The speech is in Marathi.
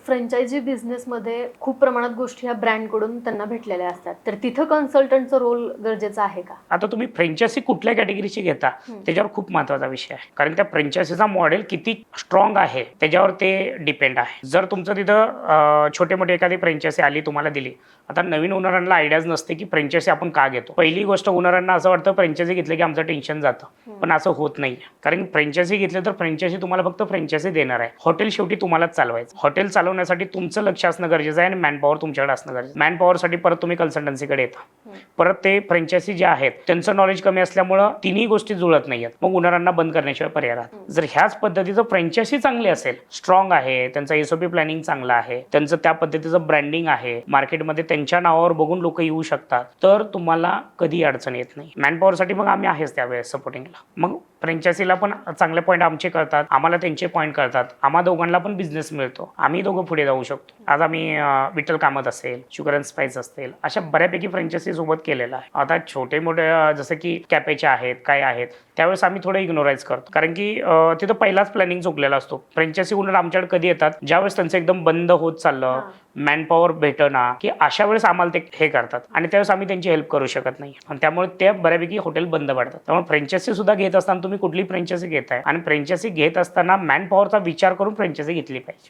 फ्रँचायझी बिझनेसमध्ये खूप प्रमाणात गोष्टी ह्या ब्रँडकडून त्यांना भेटलेल्या असतात, तर तिथं कन्सल्टंटचा रोल गरजेचा आहे का? आता तुम्ही फ्रँचायझी कुठल्या कॅटेगरीची घेता त्याच्यावर खूप महत्त्वाचा विषय आहे, कारण त्या फ्रँचायझीचा मॉडेल किती स्ट्रॉंग आहे त्याच्यावर ते डिपेंड आहे. जर तुमचं तिथं छोटे मोठे एखादी फ्रँचायझी आली तुम्हाला दिली, आता नवीन ओनरांना आयडियाज नसते की फ्रँचायझी आपण का घेतो. पहिली गोष्ट ओनरांना असं वाटतं फ्रँचायझी घेतली की आमचं टेन्शन जातं, पण असं होत नाही. कारण फ्रँचायझी घेतली तर फ्रँचायझी तुम्हाला फक्त फ्रँचायझी देणार आहे. हॉटेल शेवटी तुम्हालाच चालवायचं. हॉटेल चालवण्यासाठी तुमचं लक्ष असणं गरजेचं आहे आणि मॅनपॉवर तुमच्याकडे असणं गरजेचं. मॅनपॉवरसाठी परत तुम्ही कन्सल्टन्सीकडे येता. परत ते फ्रँचायझी जे आहेत त्यांचं नॉलेज कमी असल्यामुळं तिन्ही गोष्टी जुळत नाहीयेत. मग ओनरांना बंद करण्याशिवाय पर्याय राहत. जर ह्याच पद्धतीचं फ्रँचायझी चांगली असेल, स्ट्रॉंग आहे, त्यांचा एसओपी प्लॅनिंग चांगलं आहे, त्यांचं त्या पद्धतीचं ब्रँडिंग आहे, मार्केटमध्ये त्यांच्या नावावर बघून लोक येऊ शकतात, तर तुम्हाला कधी अडचण येत नाही. मॅनपॉवरसाठी मग आम्ही आहेच त्यावेळेस सपोर्टिंगला. मग फ्रँचायझीला पण चांगले पॉईंट आमचे कळतात, आम्हाला त्यांचे पॉईंट कळतात, आम्हा दोघांना पण बिझनेस मिळतो, आम्ही दोघं पुढे जाऊ शकतो. आज आम्ही विठ्ठल कामत असेल, शुगर अँड स्पाइस असेल, अशा बऱ्यापैकी फ्रँचायझी सोबत केलेलं आहे. आता छोटे मोठे जसं की कॅपेचे आहेत, काय आहेत, त्यावेळेस आम्ही थोडं इग्नोराईज करतो, कारण की तिथं पहिलाच प्लॅनिंग चुकलेला असतो. फ्रँचायझी ओनर आमच्याकडे कधी येतात, ज्यावेळेस त्यांचं एकदम बंद होत चाललं, मॅनपॉवर भेटना, की अशा वेळेस आम्हाला ते हे करतात आणि त्यावेळेस आम्ही त्यांची हेल्प करू शकत नाही आणि त्यामुळे ते बऱ्यापैकी हॉटेल बंद पडतात. त्यामुळे फ्रँचायझी सुद्धा घेत असताना तुम्ही कुठली फ्रँचायझी घेताय आणि फ्रँचायझी घेत असताना मॅनपॉवरचा विचार करून फ्रँचायझी घेतली पाहिजे.